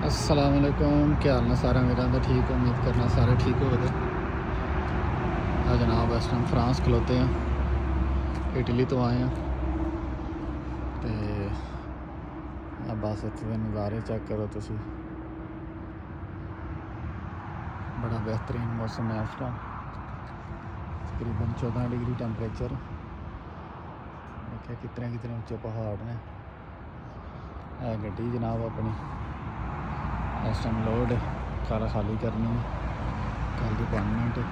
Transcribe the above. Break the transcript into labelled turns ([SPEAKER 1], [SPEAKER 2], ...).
[SPEAKER 1] अस्सलाम वालेकुम, क्या हाल ने सारे मेरा तो ठीक। उम्मीद करना सारे ठीक हो गए। जनाब इस टाइम फ्रांस खलोते हैं, इटली तो आए हैं। तो बस इतने नज़ारे चेक करो तुसी, बड़ा बेहतरीन मौसम है इस टाइम। तकरीबन 14 डिग्री टैंपरेचर। देखिए कितने कितने ऊंचे पहाड़ ने। गड्डी जनाब अपनी इस टाइम लोड कल खाली करनी है, कल दी अपॉइंटमेंट है।